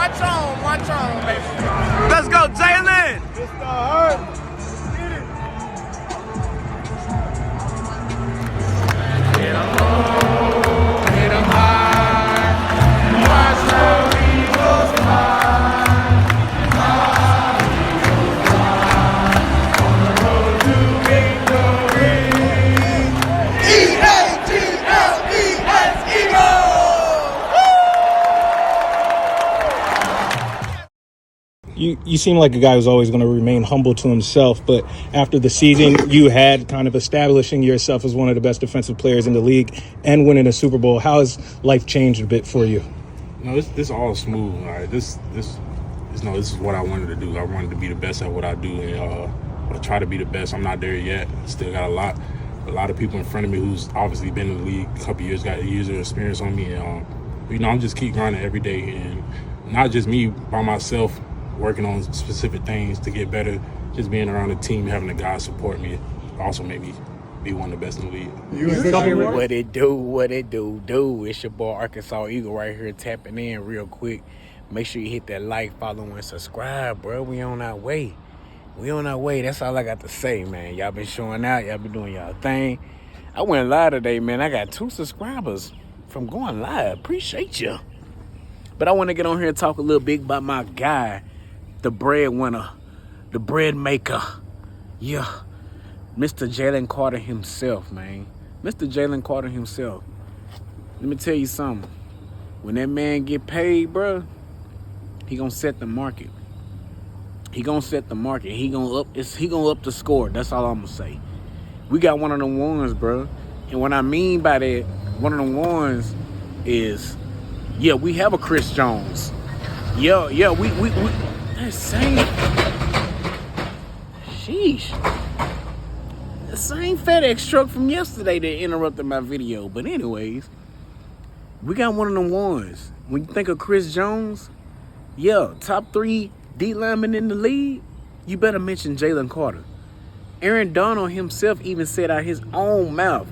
Watch on, baby. Let's go, Jaylen. It's the hurt. Get it. Hit 'em low, hit 'em high. Watch the Eagles fly. You seem like a guy who's always going to remain humble to himself, but after the season you had kind of establishing yourself as one of the best defensive players in the league and winning a Super Bowl, how has life changed a bit for you? No, this all smooth. All right, this is what I wanted to do. I wanted to be the best at what I do, and I try to be the best. I'm not there yet. Still got a lot of people in front of me who's obviously been in the league a couple years, got years of experience on me, and I'm just keep grinding every day, and not just me by myself, working on specific things to get better. Just being around the team, having the guys support me, also made me be one of the best in the league. What it do. It's your boy Arkansas Eagle right here tapping in real quick. Make sure you hit that like, follow, and subscribe, bro. We on our way. That's all I got to say, man. Y'all been showing out. Y'all been doing y'all thing. I went live today, man. I got 2 subscribers from going live. Appreciate you. But I want to get on here and talk a little bit about my guy, the breadwinner, the bread maker. Yeah. Mr. Jaylen Carter himself, man. Mr. Jaylen Carter himself. Let me tell you something. When that man get paid, bro, he gonna set the market. He gonna up the score. That's all I'm gonna say. We got one of them ones, bro. And what I mean by that, one of them ones is, yeah, we have a Chris Jones. Yeah, we that same. Sheesh. The same FedEx truck from yesterday that interrupted my video. But anyways, we got one of them ones. When you think of Chris Jones, yeah, top 3 D linemen in the league, you better mention Jaylen Carter. Aaron Donald himself even said out his own mouth,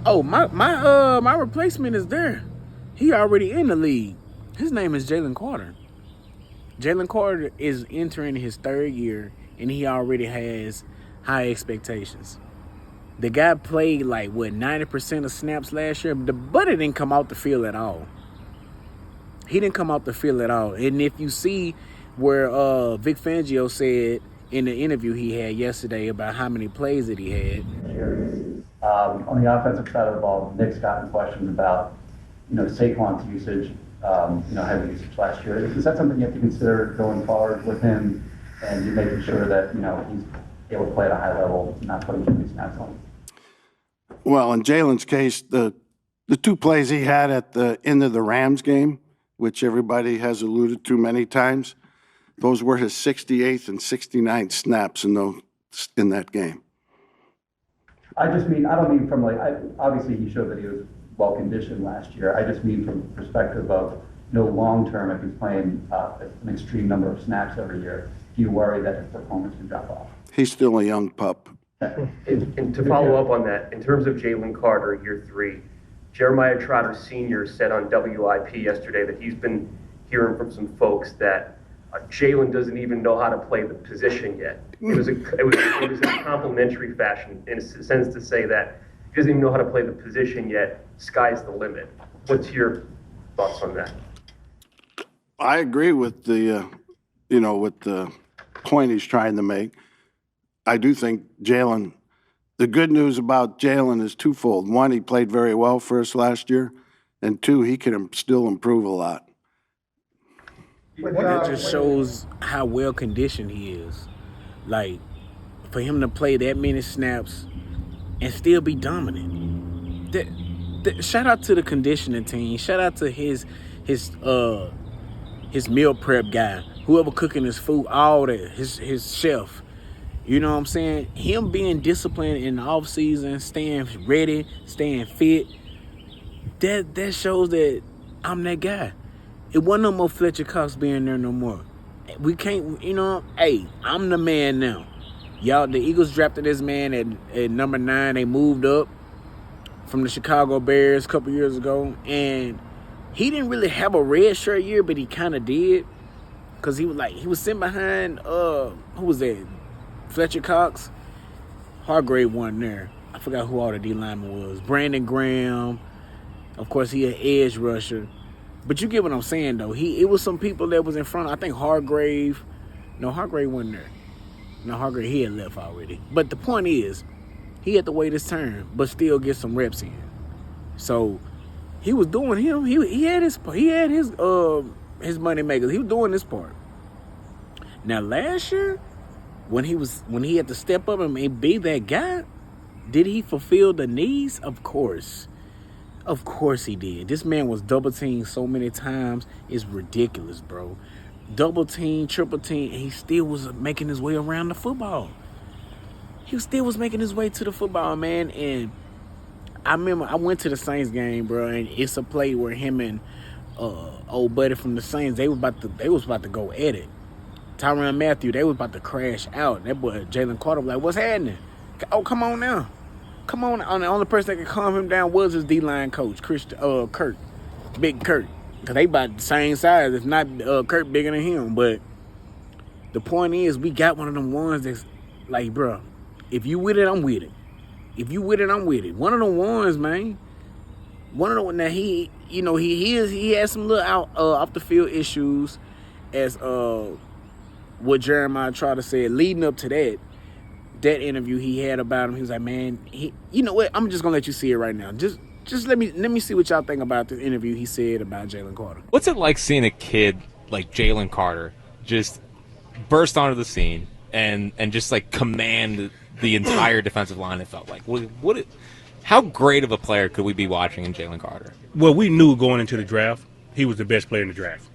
"Oh, my replacement is there. He already in the league. His name is Jaylen Carter." Jaylen Carter is entering his 3rd year, and he already has high expectations. The guy played 90% of snaps last year, but it didn't come out the field at all. And if you see where Vic Fangio said in the interview he had yesterday about how many plays that he had. On the offensive side of the ball, Nick's gotten questions about, Saquon's usage, heavy usage last year. Is that something you have to consider going forward with him and you making sure that, he's able to play at a high level, not putting too many snaps on? Well, in Jaylen's case, the 2 plays he had at the end of the Rams game, which everybody has alluded to many times, those were his 68th and 69th snaps in that game. I don't mean from obviously he showed that he was well conditioned last year. I just mean from the perspective of long term, if he's playing an extreme number of snaps every year, do you worry that his performance can drop off? He's still a young pup. And to follow up on that, in terms of Jaylen Carter, year 3, Jeremiah Trotter Sr. said on WIP yesterday that he's been hearing from some folks that Jaylen doesn't even know how to play the position yet. It was in a complimentary fashion, in a sense, to say that he doesn't even know how to play the position yet. Sky's the limit. What's your thoughts on that? I agree with the point he's trying to make. I do think Jaylen. The good news about Jaylen is twofold. 1, he played very well for us last year, and 2, he can still improve a lot. That just shows how well conditioned he is. For him to play that many snaps and still be dominant. Shout out to the conditioning team. Shout out to his meal prep guy, whoever cooking his food, all that, his chef. You know what I'm saying? Him being disciplined in the off season, staying ready, staying fit. That shows that I'm that guy. It wasn't no more Fletcher Cox being there no more. We can't, hey, I'm the man now. Y'all, the Eagles drafted this man at number 9. They moved up from the Chicago Bears a couple years ago, and he didn't really have a red shirt year, but he kind of did. Because he was sitting behind, who was that? Fletcher Cox? Hargrave wasn't there. I forgot who all the D lineman was. Brandon Graham. Of course, he an edge rusher. But you get what I'm saying, though. It was some people that was in front. I think Hargrave. No, Hargrave wasn't there. No, Hargrave, he had left already. But the point is, he had to wait his turn, but still get some reps in. So he was doing him. He had his money makers. He was doing this part. Now last year, when he had to step up and be that guy, did he fulfill the needs? Of course. Of course he did. This man was double teamed so many times. It's ridiculous, bro. Double team, triple team, and he still was making his way around the football. He still was making his way to the football, man. And I remember I went to the Saints game, bro, and it's a play where him and old buddy from the Saints, they was about to go at it. Tyrann Mathieu, they was about to crash out. That boy Jaylen Carter was like, "What's happening? Oh, come on now. Come on." And the only person that could calm him down was his D-line coach, Kurt. Big Kurt. Because they about the same size, if not Kurt bigger than him. But the point is, we got one of them ones that's like, bro, if you with it, I'm with it. If you with it, I'm with it. One of them ones, man. One of the ones that he has some little off the field issues, as what Jeremiah tried to say leading up to that interview he had about him. He was like, man, you know what? I'm just gonna let you see it right now. Just let me see what y'all think about the interview he said about Jaylen Carter. What's it like seeing a kid like Jaylen Carter just burst onto the scene and just like command the entire defensive line? It felt like how great of a player could we be watching in Jaylen Carter? Well, we knew going into the draft he was the best player in the draft.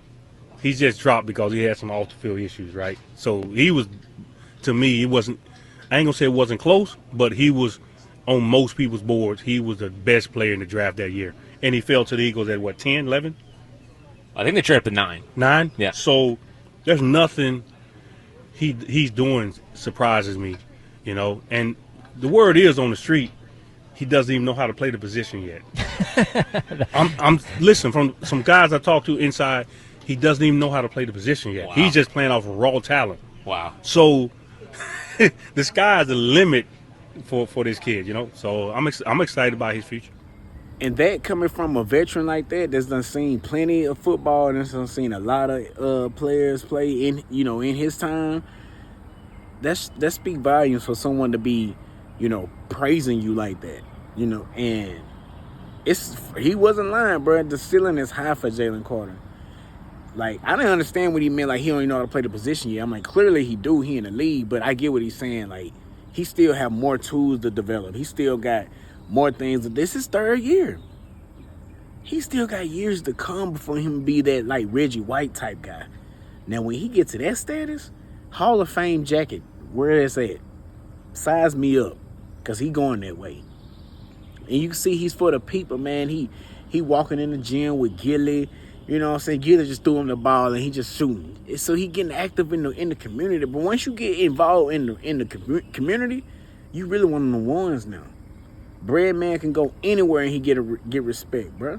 He's just dropped because he had some off the field issues, right? So he was, to me, it wasn't. I ain't gonna say it wasn't close, but he was on most people's boards. He was the best player in the draft that year, and he fell to the Eagles at what, 10, 11? I think they traded up to 9. 9? Yeah. So there's nothing he's doing surprises me, you know. And the word is on the street, he doesn't even know how to play the position yet. I'm listen, from some guys I talked to inside, he doesn't even know how to play the position yet. Wow. He's just playing off of raw talent. Wow. So the sky's the limit for this kid, you know. So I'm excited about his future. And that coming from a veteran like that's done seen plenty of football and has done seen a lot of players play in his time. That speak volumes for someone to be, praising you like that, And he wasn't lying, bro. The ceiling is high for Jaylen Carter. Like, I didn't understand what he meant. Like, he don't even know how to play the position yet. I'm like, clearly he do. He in the league, but I get what he's saying. Like, he still have more tools to develop. He still got more things. This is third year. He still got years to come before him be that, like, Reggie White type guy. Now, when he gets to that status, Hall of Fame jacket, where it's at, size me up, because he going that way. And you can see he's for the people, man. He walking in the gym with Gilly. You know what I'm saying? Gilly just threw him the ball and he just shooting. So he getting active in the community. But once you get involved in the community, you really one of the ones now. Bread man can go anywhere and he get respect, bro.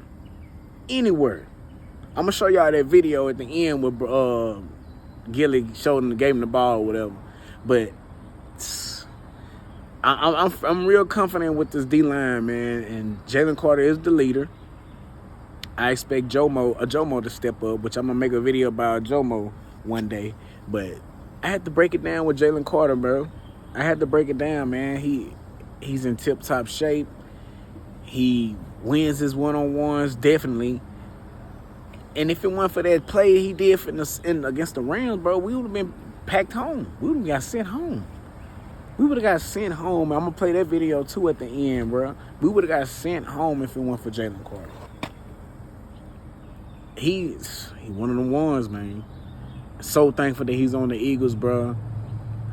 Anywhere. I'm gonna show y'all that video at the end where Gilly gave him the ball or whatever. But I'm real confident with this D-line, man. And Jaylen Carter is the leader. I expect Jomo to step up, which I'm going to make a video about Jomo one day. But I had to break it down with Jaylen Carter, bro. I had to break it down, man. He's in tip-top shape. He wins his one-on-ones, definitely. And if it weren't for that play he did against the Rams, bro, we would have been packed home. We would have got sent home. We would have got sent home. I'm going to play that video, too, at the end, bro. We would have got sent home if it weren't for Jaylen Carter. He's one of the ones, man. So thankful that he's on the Eagles, bro.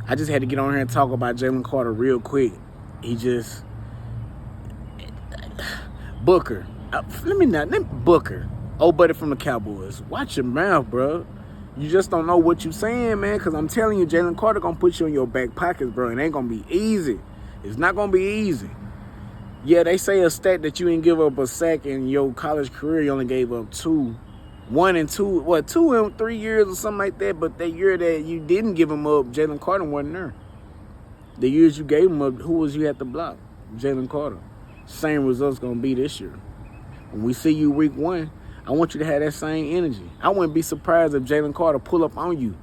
I just had to get on here and talk about Jaylen Carter real quick. Booker. Booker. Old buddy from the Cowboys. Watch your mouth, bro. You just don't know what you saying, man, because I'm telling you, Jaylen Carter going to put you in your back pockets, bro. It ain't going to be easy. It's not going to be easy. Yeah, they say a stat that you didn't give up a sack in your college career. You only gave up 2. 1 and 2, 2 in 3 years or something like that. But that year that you didn't give him up, Jalen Carter wasn't there. The years you gave him up, who was you at the block? Jalen Carter. Same results gonna be this year. When we see you week 1, I want you to have that same energy. I wouldn't be surprised if Jalen Carter pull up on you.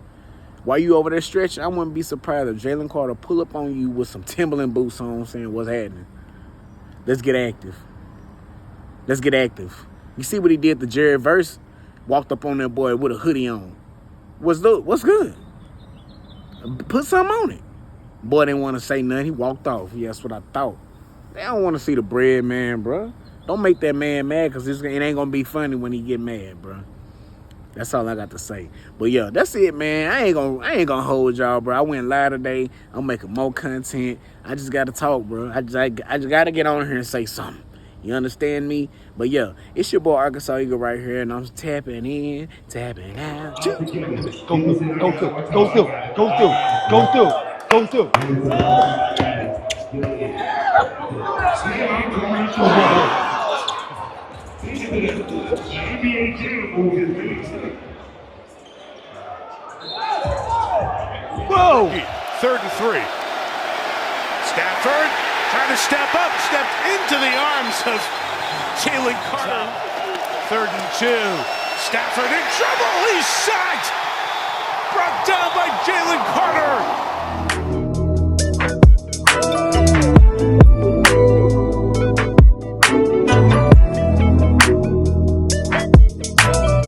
While you over there stretching, I wouldn't be surprised if Jalen Carter pull up on you with some Timberland boots on saying, what's happening? Let's get active. Let's get active. You see what he did to Jared Verse? Walked up on that boy with a hoodie on. What's good? Put something on it. Boy didn't want to say nothing. He walked off. Yeah, that's what I thought. They don't want to see the bread man, bro. Don't make that man mad because it ain't going to be funny when he get mad, bro. That's all I got to say. But yeah, that's it, man. I ain't gonna hold y'all, bro. I went live today. I'm making more content. I just gotta talk, bro. I just gotta get on here and say something. You understand me? But yeah, it's your boy Arkansas Eagle right here, and I'm tapping in, tapping out. Go through. Whoa! 3rd and 3. Stafford trying to step up, stepped into the arms of Jaylen Carter. 3rd and 2. Stafford in trouble. He's sacked. Brought down by Jaylen Carter.